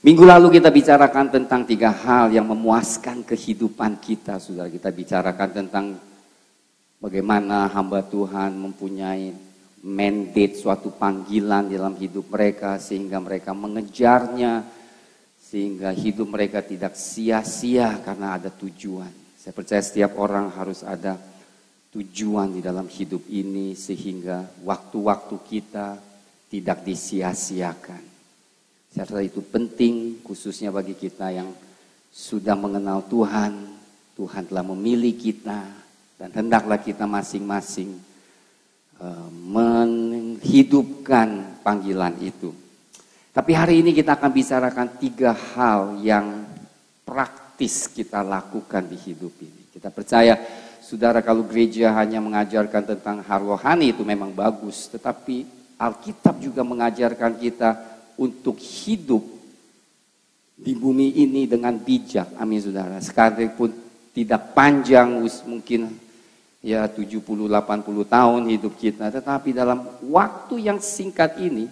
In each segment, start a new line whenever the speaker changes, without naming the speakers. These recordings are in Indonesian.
Minggu lalu kita bicarakan tentang 3 hal yang memuaskan kehidupan kita, saudara. Kita bicarakan tentang bagaimana hamba Tuhan mempunyai mandate, suatu panggilan dalam hidup mereka, sehingga mereka mengejarnya, sehingga hidup mereka tidak sia-sia karena ada tujuan. Saya percaya setiap orang harus ada tujuan di dalam hidup ini, sehingga waktu-waktu kita tidak disia-siakan. Saya rasa itu penting, khususnya bagi kita yang sudah mengenal Tuhan. Tuhan telah memilih kita, dan hendaklah kita masing-masing menghidupkan panggilan itu. Tapi hari ini kita akan bicarakan 3 hal yang praktis kita lakukan di hidup ini. Kita percaya, saudara, kalau gereja hanya mengajarkan tentang hal rohani itu memang bagus, tetapi Alkitab juga mengajarkan kita untuk hidup di bumi ini dengan bijak. Amin, saudara. Sekalipun tidak panjang, mungkin ya 70-80 tahun hidup kita, tetapi dalam waktu yang singkat ini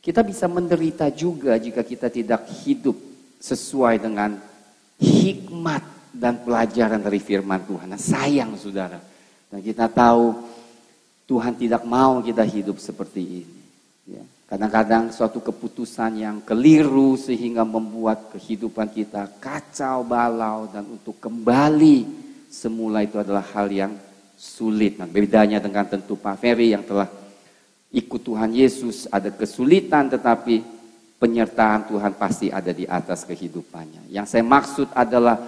kita bisa menderita juga jika kita tidak hidup sesuai dengan hikmat dan pelajaran dari firman Tuhan. Nah, sayang, saudara. Dan kita tahu Tuhan tidak mau kita hidup seperti ini. Ya. Kadang-kadang suatu keputusan yang keliru sehingga membuat kehidupan kita kacau balau, dan untuk kembali semula itu adalah hal yang sulit. Nah, bedanya dengan tentu Pak Ferry yang telah ikut Tuhan Yesus, ada kesulitan, tetapi penyertaan Tuhan pasti ada di atas kehidupannya. Yang saya maksud adalah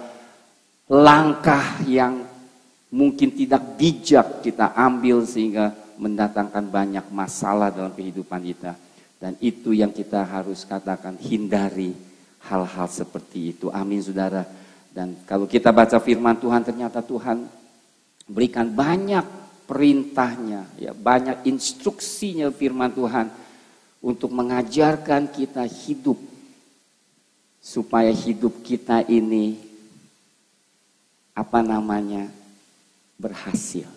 langkah yang mungkin tidak bijak kita ambil sehingga mendatangkan banyak masalah dalam kehidupan kita. Dan itu yang kita harus katakan, hindari hal-hal seperti itu. Amin, saudara. Dan kalau kita baca firman Tuhan, ternyata Tuhan berikan banyak perintahnya, ya, banyak instruksinya firman Tuhan untuk mengajarkan kita hidup, supaya hidup kita ini berhasil.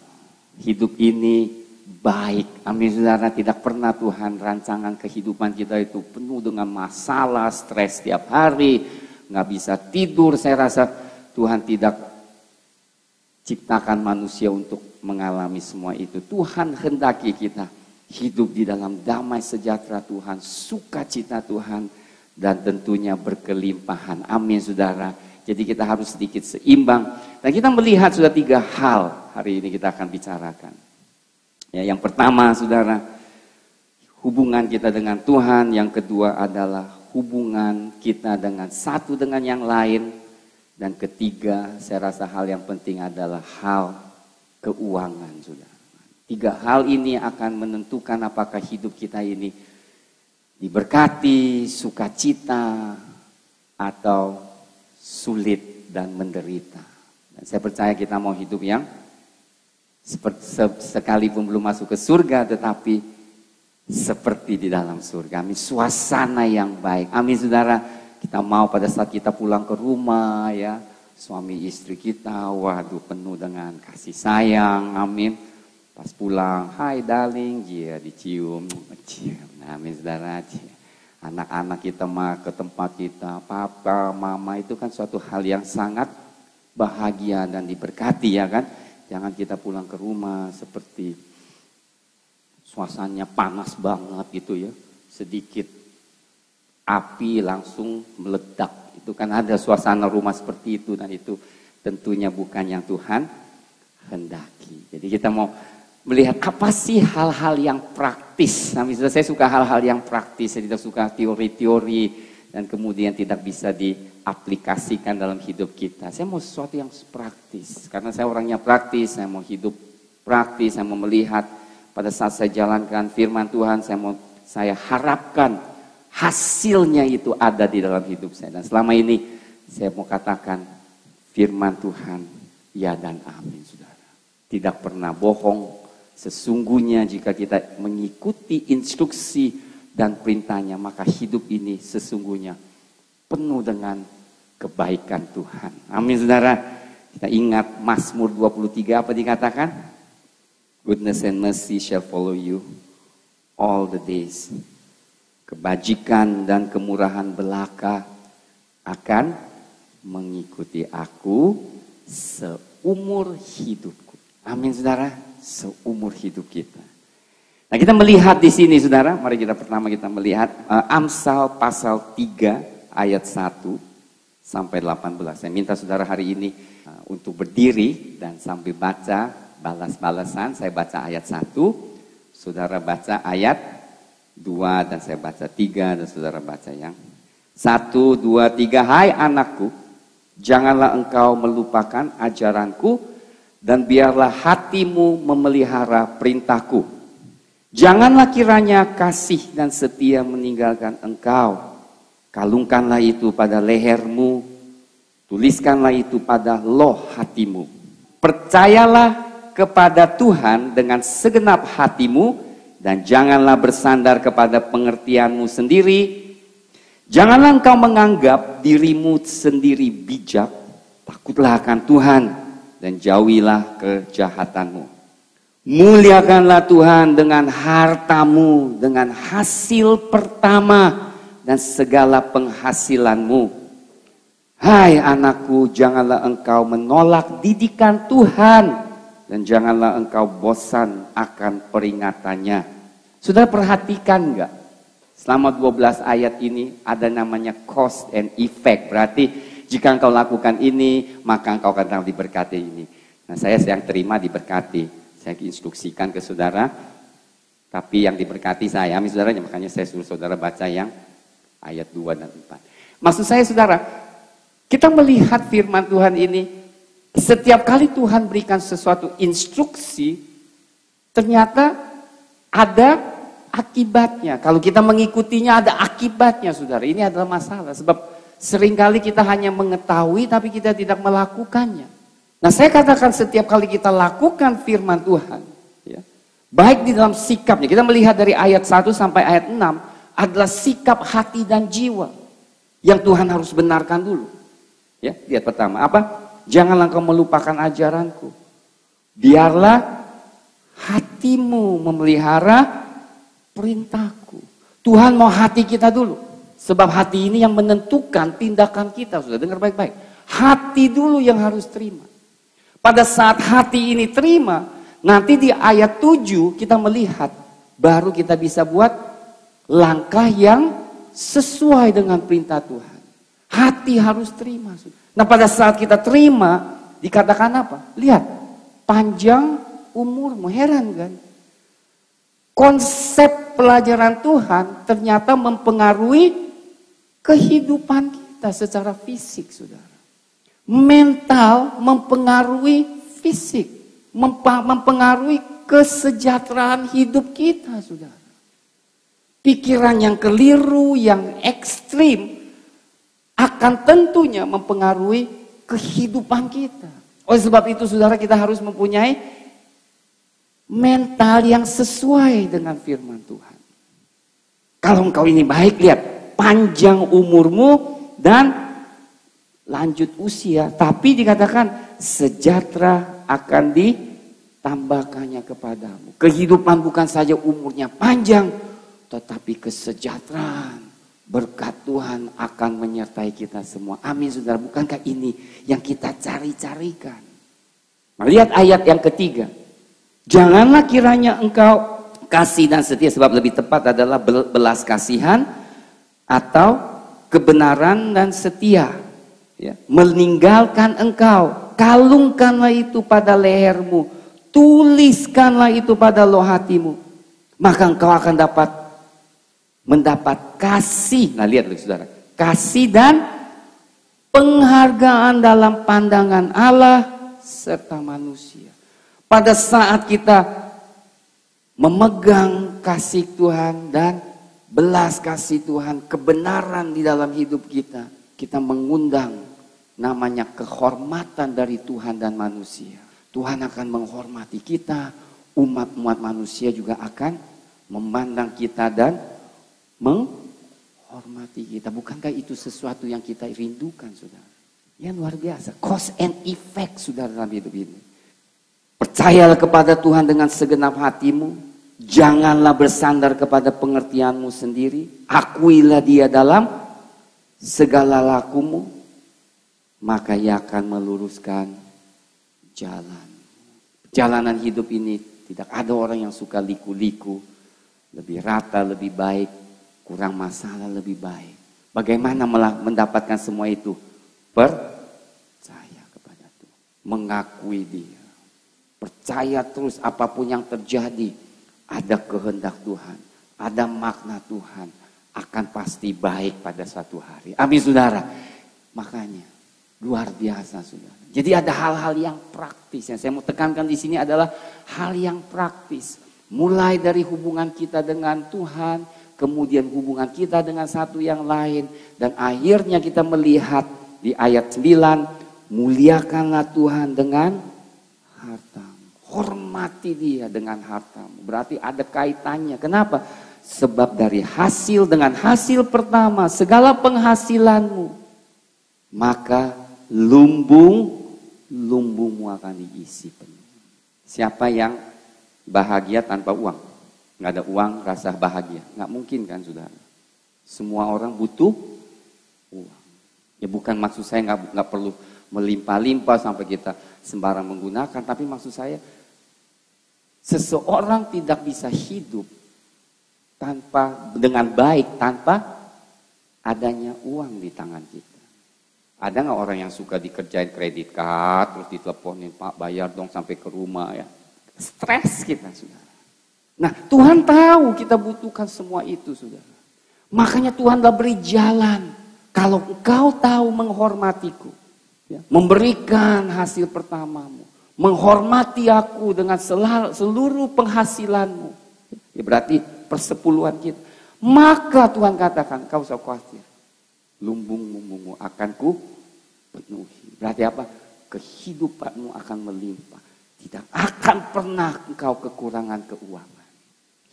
Hidup ini baik. Amin, saudara. Tidak pernah Tuhan rancangan kehidupan kita itu penuh dengan masalah, stres setiap hari, nggak bisa tidur. Saya rasa Tuhan tidak ciptakan manusia untuk mengalami semua itu. Tuhan hendaki kita hidup di dalam damai sejahtera Tuhan, sukacita Tuhan, dan tentunya berkelimpahan. Amin, saudara. Jadi kita harus sedikit seimbang. Dan kita melihat sudah 3 hal hari ini kita akan bicarakan. Ya, yang pertama, saudara, hubungan kita dengan Tuhan. Yang kedua adalah hubungan kita dengan satu dengan yang lain. Dan ketiga, saya rasa hal yang penting adalah hal keuangan, saudara. 3 hal ini akan menentukan apakah hidup kita ini diberkati, sukacita, atau sulit dan menderita. Dan saya percaya kita mau hidup yang sekalipun belum masuk ke surga, tetapi seperti di dalam surga. Amin. Suasana yang baik. Amin, saudara. Kita mau pada saat kita pulang ke rumah, ya, suami istri kita, waduh, penuh dengan kasih sayang. Amin. Pas pulang, hai darling, ya, dicium. Amin, saudara. Anak-anak kita mah ke tempat kita, papa, mama, itu kan suatu hal yang sangat bahagia dan diberkati, ya kan. Jangan kita pulang ke rumah seperti suasananya panas banget gitu, ya. Sedikit api langsung meledak. Itu kan ada suasana rumah seperti itu, dan itu tentunya bukan yang Tuhan hendaki. Jadi kita mau melihat apa sih hal-hal yang praktis. Nah, misalnya saya suka hal-hal yang praktis, saya tidak suka teori-teori dan kemudian tidak bisa diaplikasikan dalam hidup kita. Saya mau sesuatu yang praktis, karena saya orangnya praktis. Saya mau hidup praktis, saya mau melihat pada saat saya jalankan firman Tuhan, saya harapkan hasilnya itu ada di dalam hidup saya. Dan selama ini saya mau katakan firman Tuhan ya dan amin, saudara. Tidak pernah bohong. Sesungguhnya jika kita mengikuti instruksi dan perintahnya, maka hidup ini sesungguhnya penuh dengan kebaikan Tuhan. Amin, saudara. Kita ingat Mazmur 23 apa dikatakan? Goodness and mercy shall follow you all the days kebajikan dan kemurahan belaka akan mengikuti aku seumur hidupku. Amin saudara, seumur hidup kita. Nah kita melihat di sini saudara, mari pertama kita melihat Amsal pasal 3 ayat 1 sampai 18. Saya minta saudara hari ini untuk berdiri dan sambil baca balas-balasan. Saya baca ayat 1, saudara baca ayat 2 dan saya baca 3 dan saudara baca yang 1, 2, 3. Hai anakku, janganlah engkau melupakan ajaranku dan biarlah hatimu memelihara perintahku. Janganlah kiranya kasih dan setia meninggalkan engkau. Kalungkanlah itu pada lehermu, tuliskanlah itu pada loh hatimu. Percayalah kepada Tuhan dengan segenap hatimu dan janganlah bersandar kepada pengertianmu sendiri. Janganlah engkau menganggap dirimu sendiri bijak. Takutlah akan Tuhan dan jauhilah kejahatanmu. Muliakanlah Tuhan dengan hartamu, dengan hasil pertama dan segala penghasilanmu. Hai anakku, janganlah engkau menolak didikan Tuhan dan janganlah engkau bosan akan peringatannya. Sudah perhatikan enggak? Selama 12 ayat ini ada namanya cause and effect. Berarti jika engkau lakukan ini, maka engkau akan diberkati ini. Nah saya yang terima diberkati. Saya instruksikan ke saudara, tapi yang diberkati saya, saudaranya, makanya saya suruh saudara baca yang ayat 2 dan 4. Maksud saya saudara, kita melihat firman Tuhan ini, setiap kali Tuhan berikan sesuatu instruksi, ternyata ada akibatnya. Kalau kita mengikutinya ada akibatnya saudara, ini adalah masalah. Sebab seringkali kita hanya mengetahui tapi kita tidak melakukannya. Nah saya katakan setiap kali kita lakukan firman Tuhan, ya, baik di dalam sikapnya, kita melihat dari ayat 1 sampai ayat 6, adalah sikap hati dan jiwa yang Tuhan harus benarkan dulu. Ya, lihat pertama, apa? Janganlah engkau melupakan ajaranku. Biarlah hatimu memelihara perintahku. Tuhan mau hati kita dulu. Sebab hati ini yang menentukan tindakan kita. Sudah dengar baik-baik. Hati dulu yang harus terima. Pada saat hati ini terima, nanti di ayat 7 kita melihat, baru kita bisa buat langkah yang sesuai dengan perintah Tuhan. Hati harus terima. Nah pada saat kita terima, dikatakan apa? Lihat, panjang umurmu. Heran kan? Konsep pelajaran Tuhan ternyata mempengaruhi kehidupan kita secara fisik, saudara. Mental mempengaruhi fisik, mempengaruhi kesejahteraan hidup kita, saudara. Pikiran yang keliru, yang ekstrim, akan tentunya mempengaruhi kehidupan kita. Oleh sebab itu, saudara, kita harus mempunyai mental yang sesuai dengan firman Tuhan. Kalau engkau ini baik, lihat, panjang umurmu dan lanjut usia, tapi dikatakan sejahtera akan ditambahkannya kepadamu. Kehidupan bukan saja umurnya panjang, tetapi kesejahteraan, berkat Tuhan akan menyertai kita semua. Amin saudara, bukankah ini yang kita cari-carikan? Lihat ayat yang ketiga. Janganlah kiranya engkau kasih dan setia, sebab lebih tepat adalah belas kasihan atau kebenaran dan setia. Ya, meninggalkan engkau, kalungkanlah itu pada lehermu, tuliskanlah itu pada loh hatimu, maka engkau akan mendapat kasih. Nah lihat saudara, kasih dan penghargaan dalam pandangan Allah serta manusia. Pada saat kita memegang kasih Tuhan dan belas kasih Tuhan, kebenaran di dalam hidup kita, kita mengundang namanya kehormatan dari Tuhan dan manusia. Tuhan akan menghormati kita, umat-umat manusia juga akan memandang kita dan menghormati kita. Bukankah itu sesuatu yang kita rindukan, saudara? Ya luar biasa, cause and effect, saudara, dalam hidup ini. Percayalah kepada Tuhan dengan segenap hatimu, Janganlah bersandar kepada pengertianmu sendiri. Akuilah dia dalam segala lakumu. Maka ia akan meluruskan jalan. Perjalanan hidup ini tidak ada orang yang suka liku-liku. Lebih rata, lebih baik. Kurang masalah, lebih baik. Bagaimana mendapatkan semua itu? Percaya kepada Tuhan. Mengakui dia. Percaya terus apapun yang terjadi. Ada kehendak Tuhan, ada makna Tuhan, akan pasti baik pada suatu hari. Amin saudara. Makanya luar biasa saudara. Jadi ada hal-hal yang praktis yang saya mau tekankan di sini adalah hal yang praktis. Mulai dari hubungan kita dengan Tuhan, kemudian hubungan kita dengan satu yang lain, dan akhirnya kita melihat di ayat 9, muliakanlah Tuhan dengan harta. Hormati dia dengan hartamu. Berarti ada kaitannya. Kenapa? Sebab dari hasil dengan hasil pertama segala penghasilanmu, maka lumbungmu akan diisi penuh. Siapa yang bahagia tanpa uang? Nggak ada uang rasa bahagia. Nggak mungkin kan saudara. Semua orang butuh uang. Ya bukan maksud saya nggak perlu melimpah-limpah sampai kita sembarang menggunakan. Tapi maksud saya seseorang tidak bisa hidup dengan baik tanpa adanya uang di tangan kita. Ada nggak orang yang suka dikerjain kredit card, terus diteleponin, Pak bayar dong sampai ke rumah ya. Stres kita saudara. Nah Tuhan tahu kita butuhkan semua itu saudara. Makanya Tuhan dah beri jalan. Kalau engkau tahu menghormatiku, ya, memberikan hasil pertamamu, menghormati aku dengan seluruh penghasilanmu. Ya berarti persepuluhan kita. Maka Tuhan katakan, kau usah khawatir. Lumbungmu akan ku penuhi. Berarti apa? Kehidupanmu akan melimpah. Tidak akan pernah engkau kekurangan keuangan.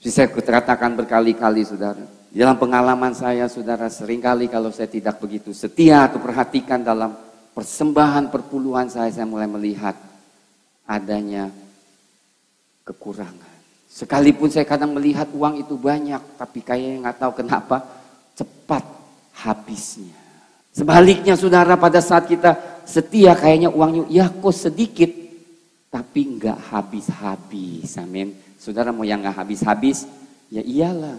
Saya katakan berkali-kali saudara. Di dalam pengalaman saya saudara, seringkali kalau saya tidak begitu setia atau perhatikan dalam persembahan perpuluhan saya mulai melihat adanya kekurangan. Sekalipun saya kadang melihat uang itu banyak, tapi kayaknya nggak tahu kenapa cepat habisnya. Sebaliknya saudara, pada saat kita setia kayaknya uangnya ya kok sedikit, tapi nggak habis-habis. Amin. Saudara mau yang nggak habis-habis? Ya iyalah.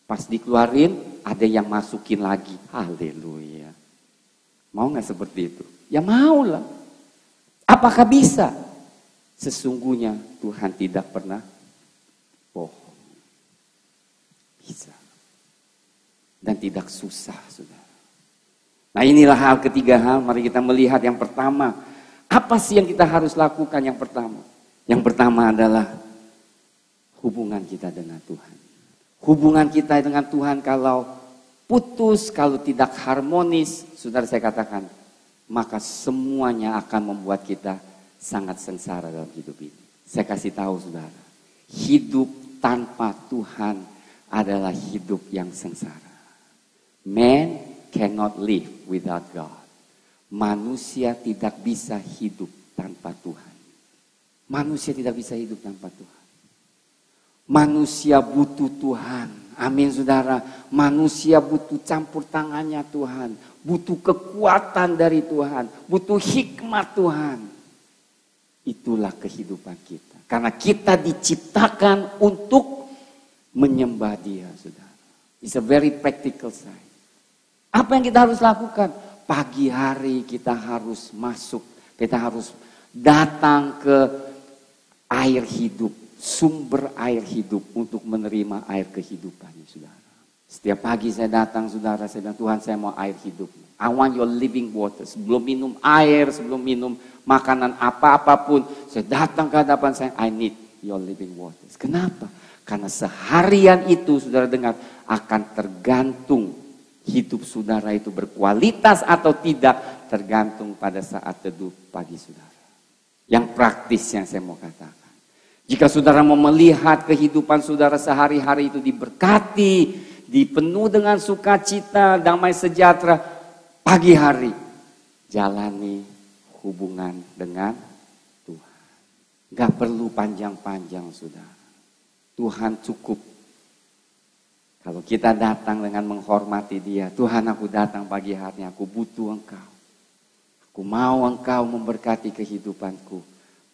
Pas dikeluarin ada yang masukin lagi. Haleluya. Mau nggak seperti itu? Ya maulah. Apakah bisa? Sesungguhnya Tuhan tidak pernah bohong. Bisa. Dan tidak susah, saudara. Nah inilah ketiga hal. Mari kita melihat yang pertama. Apa sih yang kita harus lakukan yang pertama? Yang pertama adalah hubungan kita dengan Tuhan. Hubungan kita dengan Tuhan kalau putus, kalau tidak harmonis, saudara saya katakan, maka semuanya akan membuat kita sangat sengsara dalam hidup ini. Saya kasih tahu saudara, hidup tanpa Tuhan adalah hidup yang sengsara. Man cannot live without God. Manusia tidak bisa hidup tanpa Tuhan. Manusia tidak bisa hidup tanpa Tuhan. Manusia butuh Tuhan. Amin saudara. Manusia butuh campur tangannya Tuhan. Butuh kekuatan dari Tuhan. Butuh hikmat Tuhan. Itulah kehidupan kita. Karena kita diciptakan untuk menyembah Dia, saudara. It's a very practical side. Apa yang kita harus lakukan? Pagi hari kita harus masuk. Kita harus datang ke air hidup. Sumber air hidup untuk menerima air kehidupan, saudara. Setiap pagi saya datang, saudara, saya bilang, Tuhan saya mau air hidup. I want your living water. Sebelum minum air, sebelum minum makanan apapun, saya datang ke hadapan saya, I need your living water. Kenapa? Karena seharian itu, saudara dengar, akan tergantung hidup saudara itu berkualitas atau tidak, tergantung pada saat teduh pagi saudara. Yang praktis yang saya mau katakan. Jika saudara mau melihat kehidupan saudara sehari-hari itu diberkati, dipenuh dengan sukacita, damai sejahtera, pagi hari jalani hubungan dengan Tuhan. Gak perlu panjang-panjang saudara. Tuhan cukup. Kalau kita datang dengan menghormati Dia, Tuhan aku datang pagi hari, aku butuh Engkau. Aku mau Engkau memberkati kehidupanku.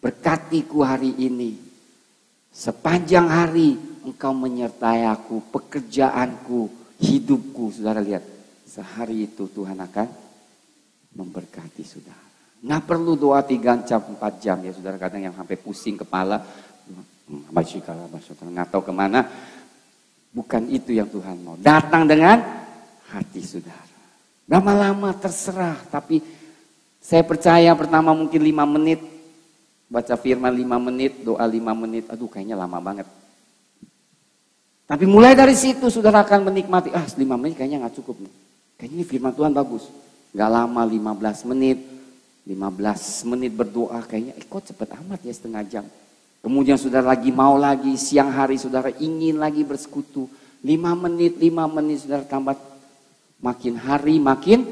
Berkatiku hari ini. Sepanjang hari Engkau menyertai aku, pekerjaanku, hidupku. Saudara lihat, sehari itu Tuhan akan memberkati saudara. Nggak perlu doa 3 jam, 4 jam ya saudara, kadang yang sampai pusing kepala. Nggak tahu kemana. Bukan itu yang Tuhan mau. Datang dengan hati saudara. Lama-lama terserah, tapi saya percaya pertama mungkin 5 menit. Baca firman 5 menit, doa 5 menit. Aduh kayaknya lama banget. Tapi mulai dari situ saudara akan menikmati. 5 menit kayaknya gak cukup nih. Kayaknya ini firman Tuhan bagus. Gak lama 15 menit. 15 menit berdoa kayaknya. Kok cepet amat ya setengah jam. Kemudian saudara lagi mau lagi. Siang hari saudara ingin lagi bersekutu. 5 menit saudara tambah. Makin hari makin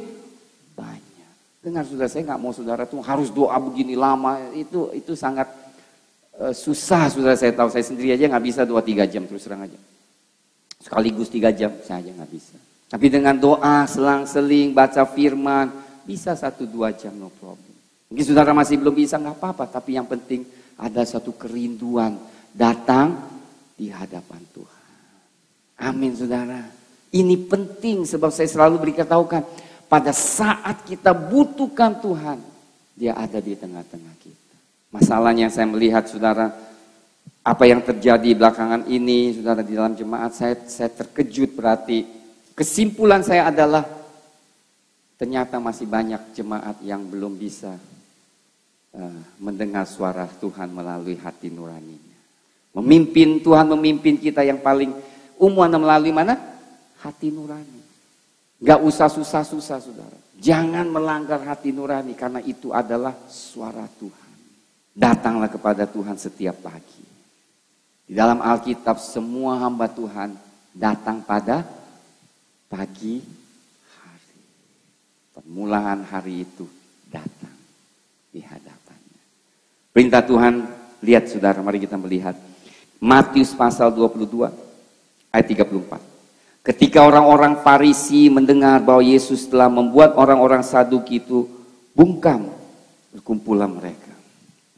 banyak. Dengar saudara, saya gak mau saudara tuh harus doa begini lama. Itu sangat susah saudara, saya tahu. Saya sendiri aja gak bisa doa 3 jam terus terang aja. Sekaligus 3 jam saya aja gak bisa. Tapi dengan doa, selang-seling, baca firman, bisa 1-2 jam no problem. Mungkin saudara masih belum bisa gak apa-apa. Tapi yang penting ada satu kerinduan datang di hadapan Tuhan. Amin saudara. Ini penting sebab saya selalu beritahukan. Pada saat kita butuhkan Tuhan, Dia ada di tengah-tengah kita. Masalahnya saya melihat saudara, apa yang terjadi belakangan ini, saudara, di dalam jemaat saya terkejut. Berarti kesimpulan saya adalah ternyata masih banyak jemaat yang belum bisa mendengar suara Tuhan melalui hati nuraninya. Tuhan memimpin kita yang paling umum melalui mana? Hati nurani. Gak usah susah-susah saudara. Jangan melanggar hati nurani karena itu adalah suara Tuhan. Datanglah kepada Tuhan setiap pagi. Di dalam Alkitab semua hamba Tuhan datang pada pagi hari. Permulaan hari itu datang di hadapannya. Perintah Tuhan, lihat saudara, mari kita melihat. Matius pasal 22 ayat 34. Ketika orang-orang Farisi mendengar bahwa Yesus telah membuat orang-orang Saduki itu bungkam, berkumpulan mereka.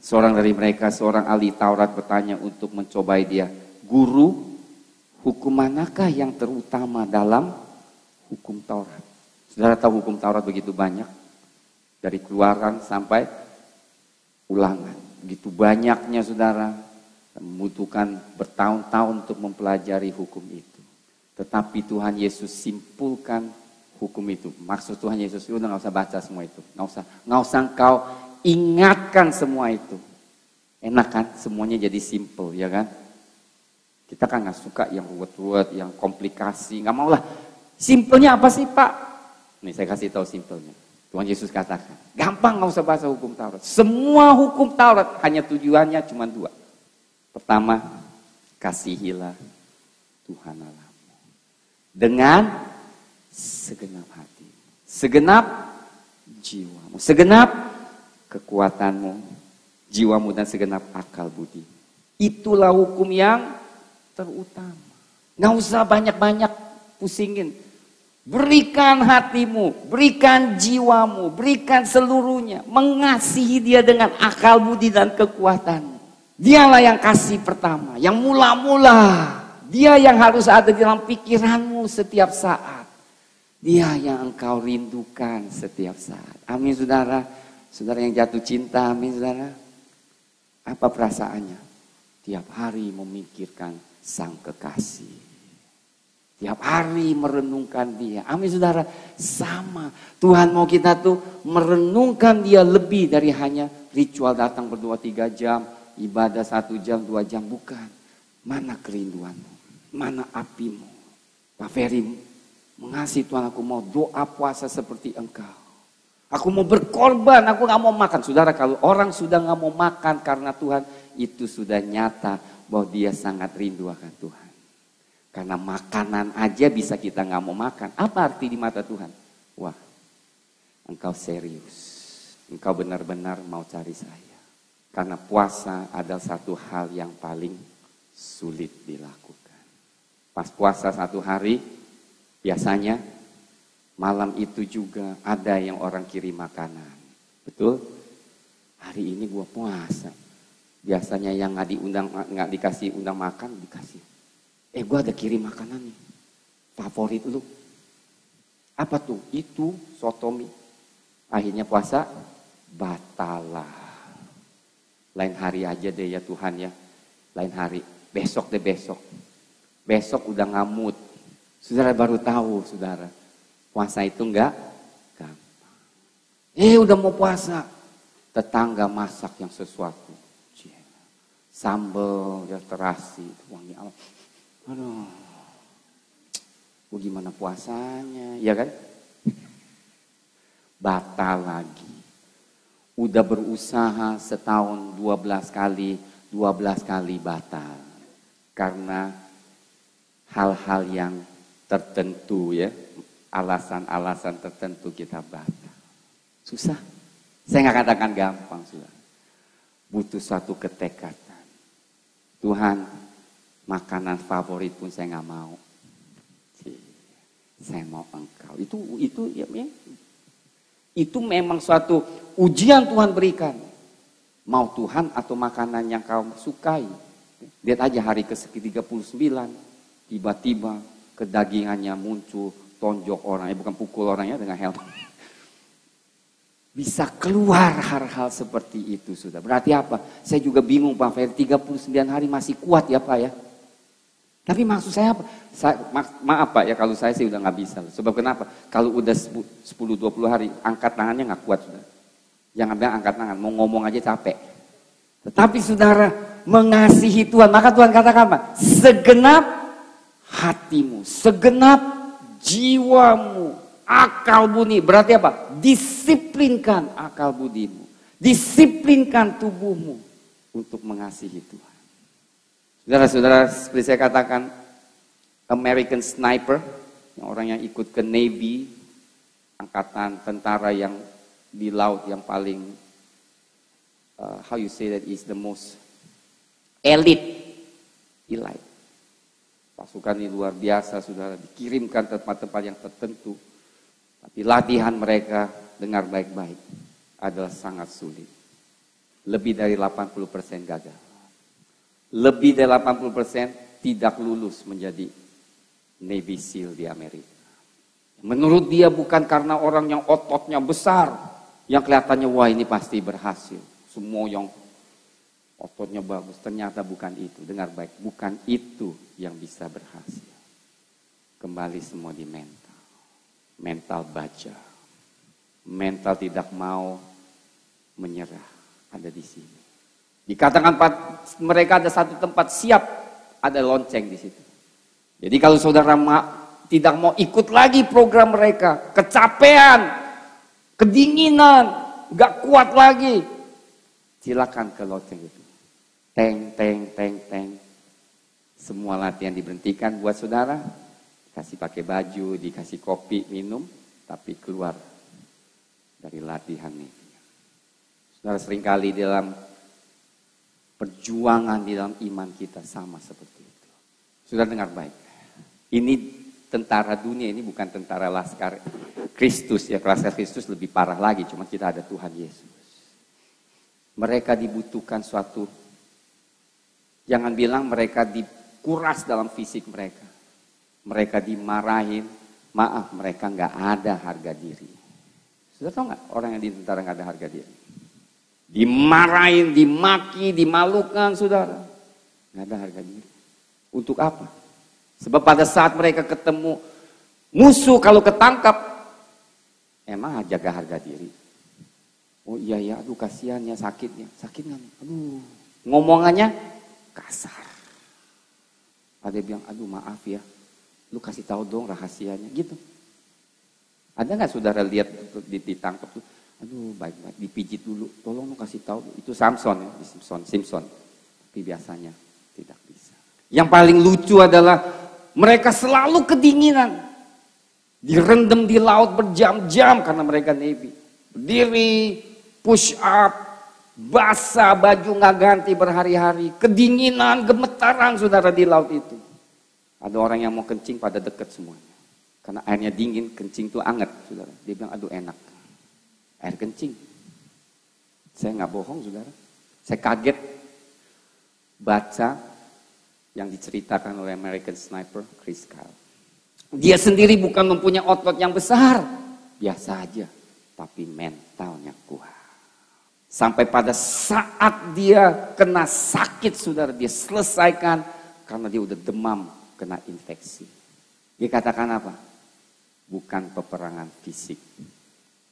Seorang dari mereka, seorang ahli Taurat bertanya untuk mencobai Dia, "Guru, hukum manakah yang terutama dalam hukum Taurat?" Saudara tahu hukum Taurat begitu banyak. Dari Keluaran sampai Ulangan. Begitu banyaknya saudara. Membutuhkan bertahun-tahun untuk mempelajari hukum itu. Tetapi Tuhan Yesus simpulkan hukum itu. Maksud Tuhan Yesus, udah gak usah baca semua itu. Gak usah engkau ingatkan semua itu. Enak kan? Semuanya jadi simple, ya kan? Kita kan gak suka yang ruwet-ruwet, yang komplikasi. Gak mau lah. Simpelnya apa sih Pak? Nih saya kasih tahu simpelnya. Tuhan Yesus katakan, gampang gak usah baca hukum Taurat. Semua hukum Taurat hanya tujuannya cuma 2. Pertama, kasihilah Tuhan Allah dengan segenap hati, segenap jiwamu, segenap kekuatanmu, jiwamu dan segenap akal budi. Itulah hukum yang terutama. Nggak usah banyak-banyak pusingin. Berikan hatimu, berikan jiwamu, berikan seluruhnya. Mengasihi Dia dengan akal budi dan kekuatanmu. Dialah yang kasih pertama, yang mula-mula. Dia yang harus ada di dalam pikiranmu setiap saat. Dia yang engkau rindukan setiap saat. Amin saudara. Saudara yang jatuh cinta, amin saudara. Apa perasaannya? Tiap hari memikirkan sang kekasih. Tiap hari merenungkan Dia. Amin saudara. Sama. Tuhan mau kita tuh merenungkan Dia lebih dari hanya ritual datang berdoa 3 jam. Ibadah 1 jam, 2 jam. Bukan. Mana kerinduanmu? Mana apimu? Pak Ferry mengasihi Tuhan, aku mau doa puasa seperti Engkau. Aku mau berkorban, aku gak mau makan. Saudara, kalau orang sudah gak mau makan karena Tuhan, itu sudah nyata bahwa dia sangat rindu akan Tuhan. Karena makanan aja bisa kita gak mau makan. Apa arti di mata Tuhan? Wah, engkau serius. Engkau benar-benar mau cari saya. Karena puasa adalah satu hal yang paling sulit dilakukan. Pas puasa satu hari, biasanya malam itu juga ada yang orang kirim makanan. Betul? Hari ini gua puasa. Biasanya yang nggak dikasih undang makan, dikasih. Gua ada kirim makanan nih. Favorit lu. Apa tuh? Itu sotomi. Akhirnya puasa batalah. Lain hari aja deh ya Tuhan ya. Lain hari. Besok deh besok. Besok udah ngamut. Saudara baru tahu saudara. Puasa itu enggak gampang. Udah mau puasa. Tetangga masak yang sesuatu. Sambal ya terasi. Wangi alam. Aduh. Gimana puasanya, ya kan? Batal lagi. Udah berusaha setahun 12 kali batal. Karena hal-hal yang tertentu ya, alasan-alasan tertentu kita batal. Susah. Saya nggak katakan gampang, sudah. Butuh satu ketekatan. Tuhan, makanan favorit pun saya nggak mau. Saya mau Engkau. Itu memang suatu ujian Tuhan berikan. Mau Tuhan atau makanan yang kau sukai. Lihat aja hari ke-39. Tiba-tiba kedagingannya muncul. Tonjok orang. Bukan pukul orangnya dengan helm. Bisa keluar hal-hal seperti itu sudah. Berarti apa? Saya juga bingung Pak Ferry. 39 hari masih kuat ya Pak ya. Tapi maksud saya apa? Maaf Pak ya kalau saya sih udah gak bisa. Sebab kenapa? Kalau udah 10-20 hari angkat tangannya gak kuat sudah. Jangan bilang angkat tangan, mau ngomong aja capek. Tetapi saudara mengasihi Tuhan. Maka Tuhan katakan apa? Segenap hatimu, segenap jiwamu, akal budi. Berarti apa? Disiplinkan akal budimu. Disiplinkan tubuhmu untuk mengasihi Tuhan. Saudara-saudara, seperti saya katakan, American Sniper, orang yang ikut ke Navy, angkatan tentara yang di laut yang paling, how you say that is the most elite. Pasukan ini luar biasa, saudara, dikirimkan ke tempat-tempat yang tertentu. Tapi latihan mereka, dengar baik-baik, adalah sangat sulit. Lebih dari 80% gagal. Lebih dari 80% tidak lulus menjadi Navy SEAL di Amerika. Menurut dia bukan karena orang yang ototnya besar, yang kelihatannya wah ini pasti berhasil. Semua yang ototnya bagus, ternyata bukan itu. Dengar baik, bukan itu yang bisa berhasil. Kembali semua di mental. Mental baja. Mental tidak mau menyerah, ada di sini. Dikatakan mereka ada satu tempat siap, ada lonceng di situ. Jadi kalau saudara tidak mau ikut lagi program mereka, kecapean, kedinginan, gak kuat lagi, silakan ke lonceng itu. Teng. Semua latihan diberhentikan buat saudara, kasih pakai baju, dikasih kopi, minum, tapi keluar dari latihan ini. Saudara seringkali dalam perjuangan di dalam iman kita sama seperti itu. Sudah dengar baik. Ini tentara dunia, ini bukan tentara Laskar Kristus. Ya, Laskar Kristus lebih parah lagi, cuma kita ada Tuhan Yesus. Mereka dibutuhkan suatu, jangan bilang mereka dikuras dalam fisik mereka. Mereka dimarahin, maaf mereka nggak ada harga diri. Sudah tahu nggak orang yang di tentara nggak ada harga diri? Dimarahin, dimaki, dimalukan, saudara. Nggak ada harga diri. Untuk apa? Sebab pada saat mereka ketemu musuh, kalau ketangkap, emang jaga harga diri. Oh iya ya, aduh kasihan ya, sakitnya. Sakit nggak nih? Aduh, ngomongannya kasar. Ada yang bilang, aduh maaf ya, lu kasih tahu dong rahasianya, gitu. Ada nggak saudara lihat ditangkap tuh? Aduh baik-baik, dipijit dulu, tolong lu kasih tahu. Itu Samson ya, Simpson. Tapi biasanya tidak bisa. Yang paling lucu adalah mereka selalu kedinginan. Direndam di laut berjam-jam karena mereka Navy. Berdiri, push up, Basah, baju nggak ganti berhari-hari. Kedinginan, gemetaran saudara di laut itu. Ada orang yang mau kencing pada deket semuanya. Karena airnya dingin, kencing tuh anget saudara. Dia bilang aduh enak. Air kencing. Saya nggak bohong saudara. Saya kaget baca yang diceritakan oleh American Sniper Chris Kyle. Dia sendiri bukan mempunyai otot yang besar. Biasa aja. Tapi mentalnya kuat. Sampai pada saat dia kena sakit saudara. Dia selesaikan karena dia udah demam kena infeksi. Dia katakan apa? Bukan peperangan fisik.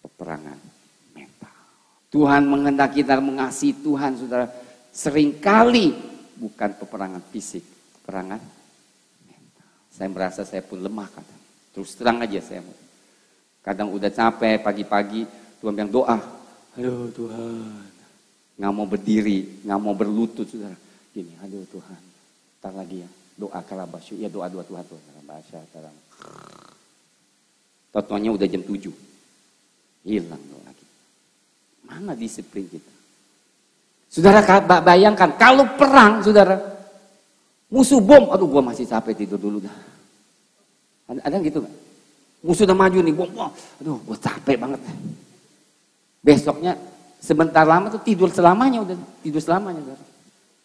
Peperangan mental. Tuhan menghendaki kita mengasihi Tuhan saudara. Seringkali bukan peperangan fisik. Peperangan mental. Saya merasa saya pun lemah kadang. Terus terang aja saya. Kadang udah capek pagi-pagi. Tuhan bilang doa. Aduh Tuhan. Nggak mau berdiri. Nggak mau berlutut saudara. Gini aduh Tuhan. Ntar lagi ya. Doa kalabasyu. Ya doa Tuhan. Kalabasya. Totonya udah jam 7. Hilang doa kita. Mana disiplin kita? Saudara bayangkan. Kalau perang saudara. Musuh bom. Aduh gua masih capek tidur dulu dah. Ada gitu gak? Musuh udah maju nih. Bom. Aduh gua capek banget. Besoknya sebentar lama tuh tidur selamanya. Udah tidur selamanya saudara.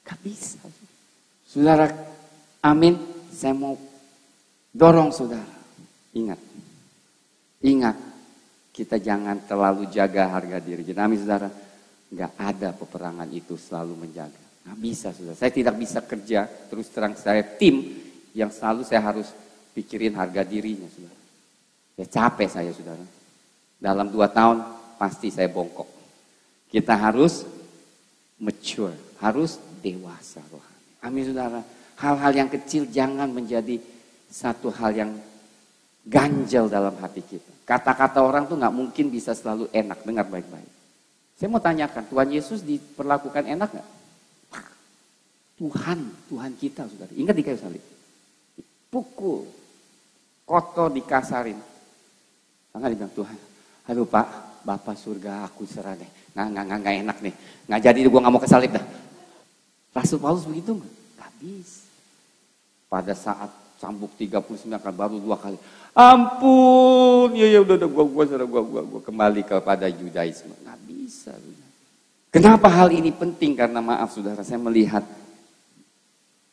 Gak bisa. Saudara. Amin. Saya mau dorong saudara. Ingat, kita jangan terlalu jaga harga diri kita. Amin saudara, nggak ada peperangan itu selalu menjaga. Nggak bisa saudara, saya tidak bisa kerja, terus terang saya tim yang selalu saya harus pikirin harga dirinya saudara. Ya capek saya saudara, dalam 2 tahun pasti saya bongkok. Kita harus mature, harus dewasa rohani. Amin saudara, hal-hal yang kecil jangan menjadi satu hal yang ganjal dalam hati kita. Kata-kata orang tuh gak mungkin bisa selalu enak. Dengar baik-baik. Saya mau tanyakan, Tuhan Yesus diperlakukan enak gak? Tuhan kita saudara. Ingat di kayu salib. Pukul. Kotor dikasarin. Enggak dibilang Tuhan. Aduh Pak, Bapak surga aku serah deh. Nggak enak nih. Nggak jadi gue gak mau kesalib dah. Rasul Paulus begitu gak? Gak bisa. Pada saat cambuk 39 kan baru 2 kali. Ampun, ya udah gua kembali kepada Yudaisme. Nggak bisa. Kenapa hal ini penting? Karena maaf saudara, saya melihat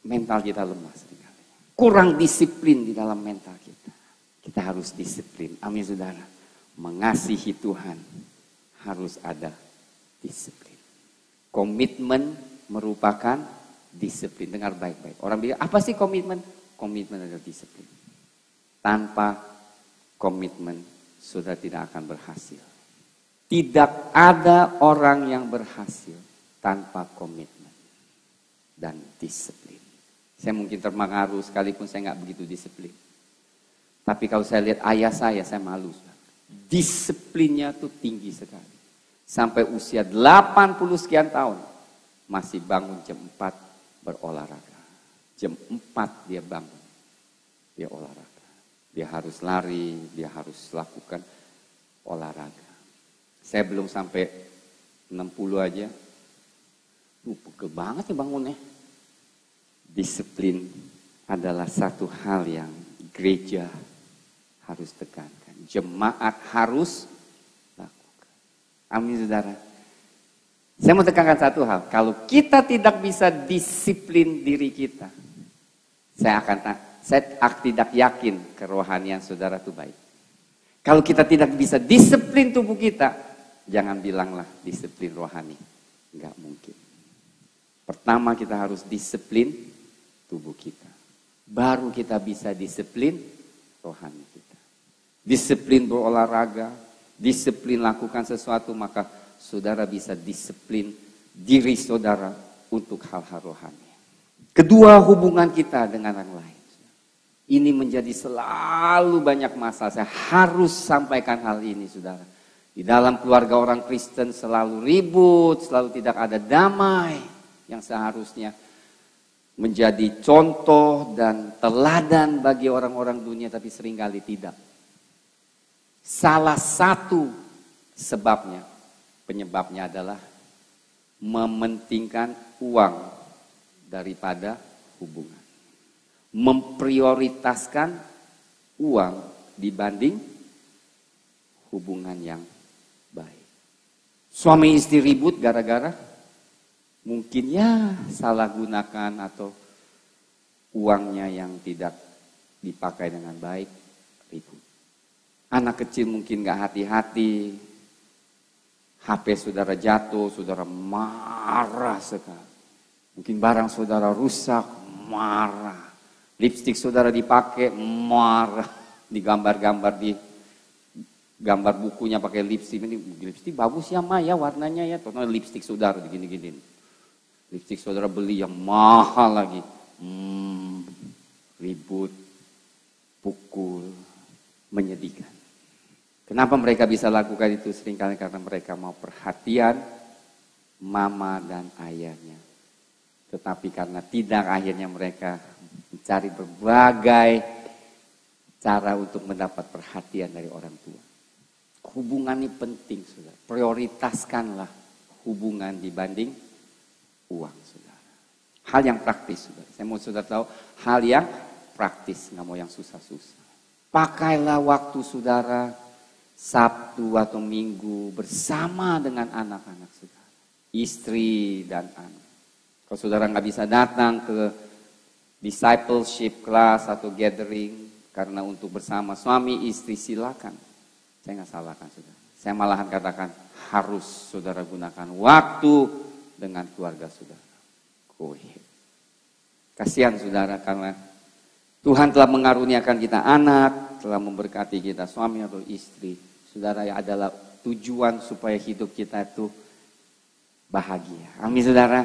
mental kita lemah seringkali. Kurang disiplin di dalam mental kita. Kita harus disiplin. Amin saudara. Mengasihi Tuhan harus ada disiplin. Komitmen merupakan disiplin. Dengar baik-baik. Orang bilang, apa sih komitmen? Komitmen adalah disiplin. Tanpa komitmen, saudara tidak akan berhasil. Tidak ada orang yang berhasil tanpa komitmen dan disiplin. Saya mungkin terpengaruh sekalipun saya nggak begitu disiplin. Tapi kalau saya lihat ayah saya malu. Disiplinnya tuh tinggi sekali. Sampai usia 80 sekian tahun, masih bangun jam 4 berolahraga. Jam 4 dia bangun, dia olahraga. Dia harus lari, dia harus lakukan olahraga. Saya belum sampai 60 aja. Pegel banget ya bangunnya. Disiplin adalah satu hal yang gereja harus tekankan. Jemaat harus lakukan. Amin saudara. Saya mau tekankan satu hal. Kalau kita tidak bisa disiplin diri kita, saya tidak yakin kerohanian saudara itu baik. Kalau kita tidak bisa disiplin tubuh kita, jangan bilanglah disiplin rohani. Enggak mungkin. Pertama kita harus disiplin tubuh kita. Baru kita bisa disiplin rohani kita. Disiplin berolahraga, disiplin lakukan sesuatu, maka saudara bisa disiplin diri saudara untuk hal-hal rohani. Kedua, hubungan kita dengan orang lain. Ini menjadi selalu banyak masalah. Saya harus sampaikan hal ini saudara. Di dalam keluarga orang Kristen selalu ribut, selalu tidak ada damai. Yang seharusnya menjadi contoh dan teladan bagi orang-orang dunia, tapi seringkali tidak. Salah satu penyebabnya adalah mementingkan uang daripada hubungan. Memprioritaskan uang dibanding hubungan yang baik. Suami istri ribut gara-gara mungkin ya salah gunakan atau uangnya yang tidak dipakai dengan baik, ribut. Anak kecil mungkin gak hati-hati, HP saudara jatuh, saudara marah sekali. Mungkin barang saudara rusak, marah. Lipstik saudara dipakai, marah. Digambar-gambar di gambar bukunya pakai lipstik. Ini lipstik bagus ya Ma ya warnanya ya. Tono lipstik saudara gini-gini. Lipstik saudara beli yang mahal lagi. Ribut, pukul, menyedihkan. Kenapa mereka bisa lakukan itu? Seringkali karena mereka mau perhatian mama dan ayahnya. Tetapi karena tidak, akhirnya mereka mencari berbagai cara untuk mendapat perhatian dari orang tua. Hubungan ini penting, saudara. Prioritaskanlah hubungan dibanding uang, saudara. Hal yang praktis, saudara. Saya mau saudara tahu hal yang praktis, nggak mau yang susah-susah. Pakailah waktu saudara Sabtu atau Minggu bersama dengan anak-anak saudara, istri dan anak. Kalau saudara nggak bisa datang ke discipleship class atau gathering karena untuk bersama suami istri, silakan. Saya nggak salahkan saudara. Saya malahan katakan harus saudara gunakan waktu dengan keluarga saudara. Go ahead. Kasihan saudara karena Tuhan telah mengaruniakan kita anak, telah memberkati kita suami atau istri. Saudara, ya adalah tujuan supaya hidup kita itu bahagia. Amin saudara.